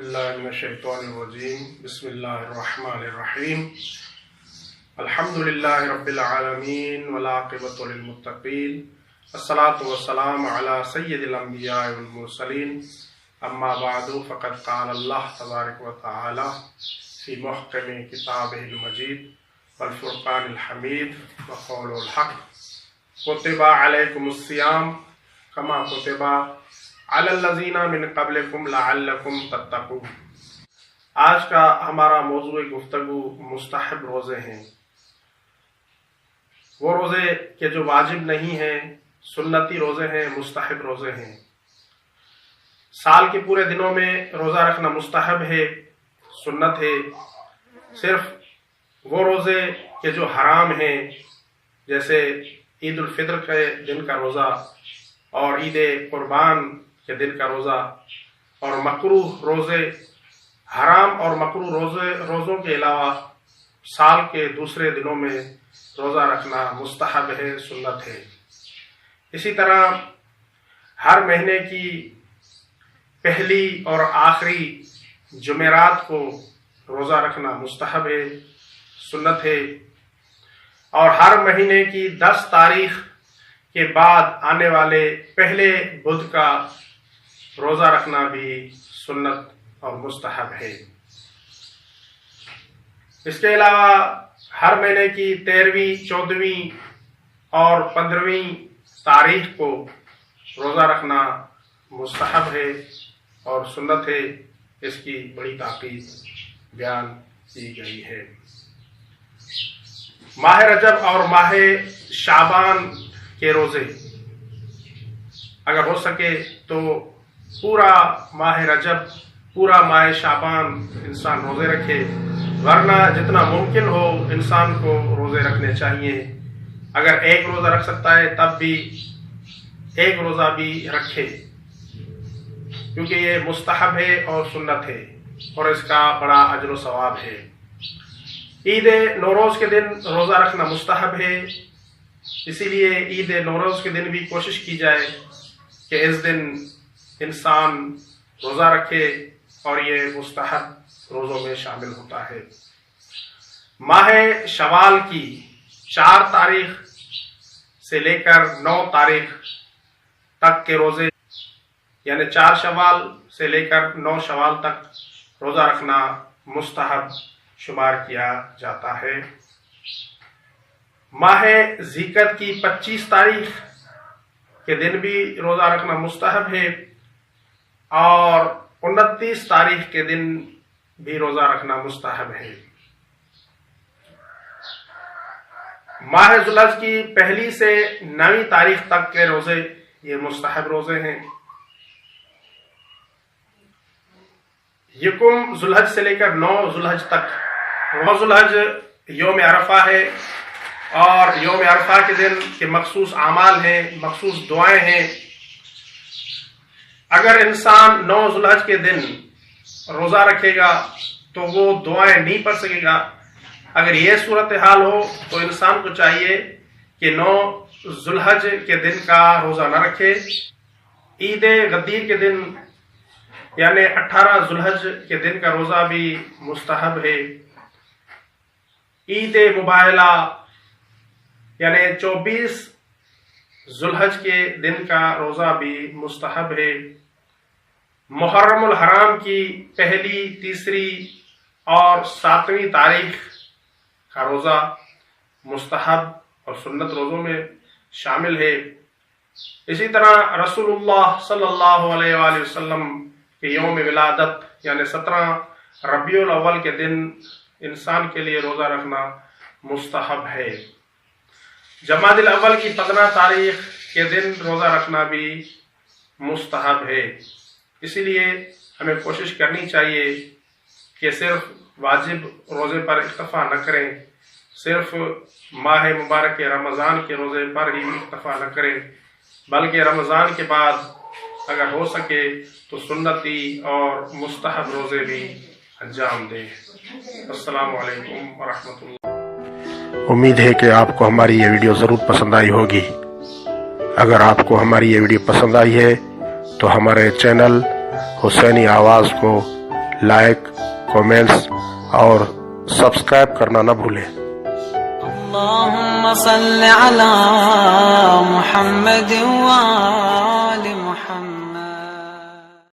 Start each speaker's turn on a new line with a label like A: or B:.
A: باللہ من الشیطان الرجیم بسم اللہ الرحمن الرحیم الحمدللہ رب العالمین والعاقبۃ للمتقین الصلاۃ والسلام علی سید الانبیاء والمرسلین اما بعد فقد قال اللہ تبارک و تعالی فی محکم کتابہ المجید والفرقان الحمید وقول الحق کتب علیکم الصیام کما کتب علی الذین من قبلکم لعلکم تتقون۔ آج کا ہمارا موضوع گفتگو مستحب روزے ہیں، وہ روزے کہ جو واجب نہیں ہیں، سنتی روزے ہیں، مستحب روزے ہیں۔ سال کے پورے دنوں میں روزہ رکھنا مستحب ہے، سنت ہے۔ صرف وہ روزے کہ جو حرام ہیں، جیسے عید الفطر کے دن کا روزہ اور عید قربان کے دن کا روزہ، اور مکروہ روزے، حرام اور مکروہ روزوں کے علاوہ سال کے دوسرے دنوں میں روزہ رکھنا مستحب ہے، سنت ہے۔ اسی طرح ہر مہینے کی پہلی اور آخری جمعرات کو روزہ رکھنا مستحب ہے، سنت ہے، اور ہر مہینے کی 10 تاریخ کے بعد آنے والے پہلے بدھ کا روزہ رکھنا بھی سنت اور مستحب ہے۔ اس کے علاوہ ہر مہینے کی 13ویں، 14ویں اور 15ویں تاریخ کو روزہ رکھنا مستحب ہے اور سنت ہے۔ اس کی بڑی تاکید بیان کی گئی ہے۔ ماہ رجب اور ماہ شعبان کے روزے اگر ہو سکے تو پورا ماہ رجب، پورا ماہ شعبان انسان روزے رکھے، ورنہ جتنا ممکن ہو انسان کو روزے رکھنے چاہیے۔ اگر ایک روزہ رکھ سکتا ہے تب بھی ایک روزہ بھی رکھے، کیونکہ یہ مستحب ہے اور سنت ہے اور اس کا بڑا اجر و ثواب ہے۔ عید نوروز کے دن روزہ رکھنا مستحب ہے، اسی لیے عید نوروز کے دن بھی کوشش کی جائے کہ اس دن انسان روزہ رکھے، اور یہ مستحب روزوں میں شامل ہوتا ہے۔ ماہ شوال کی 4 تاریخ سے لے کر 9 تاریخ تک کے روزے، یعنی 4 شوال سے لے کر 9 شوال تک روزہ رکھنا مستحب شمار کیا جاتا ہے۔ ماہ ذیقعدہ کی 25 تاریخ کے دن بھی روزہ رکھنا مستحب ہے، اور 29 تاریخ کے دن بھی روزہ رکھنا مستحب ہے۔ ماہ ذوالحج کی 1 سے 9 تاریخ تک کے روزے یہ مستحب روزے ہیں۔ 1 ذوالحج سے لے کر 9 ذوالحج تک، 9 ذوالحج یوم عرفہ ہے، اور یوم عرفہ کے دن کے مخصوص اعمال ہیں، مخصوص دعائیں ہیں۔ اگر انسان 9 ذوالحج کے دن روزہ رکھے گا تو وہ دعائیں نہیں پڑھ سکے گا۔ اگر یہ صورتحال ہو تو انسان کو چاہیے کہ 9 ذوالحج کے دن کا روزہ نہ رکھے۔ عید غدیر کے دن یعنی 18 ذوالحج کے دن کا روزہ بھی مستحب ہے۔ عید مباہلہ یعنی 24 ذوالحج کے دن کا روزہ بھی مستحب ہے۔ محرم الحرام کی 1، 3 اور 7ویں تاریخ کا روزہ مستحب اور سنت روزوں میں شامل ہے۔ اسی طرح رسول اللہ صلی اللہ علیہ وآلہ وسلم کے یوم ولادت یعنی 17 ربیع الاول کے دن انسان کے لیے روزہ رکھنا مستحب ہے۔ جمادی الاول کی 15 تاریخ کے دن روزہ رکھنا بھی مستحب ہے۔ اسی لیے ہمیں کوشش کرنی چاہیے کہ صرف واجب روزے پر اکتفا نہ کریں، صرف ماہ مبارک رمضان کے روزے پر ہی اکتفا نہ کریں، بلکہ رمضان کے بعد اگر ہو سکے تو سنتی اور مستحب روزے بھی انجام دیں۔ السلام علیکم ورحمۃ اللہ۔
B: امید ہے کہ آپ کو ہماری یہ ویڈیو ضرور پسند آئی ہوگی۔ اگر آپ کو ہماری یہ ویڈیو پسند آئی ہے تو ہمارے چینل حسینی آواز کو لائک، کومنٹس اور سبسکرائب کرنا نہ بھولیں۔
C: اللهم صل على محمد وآل محمد۔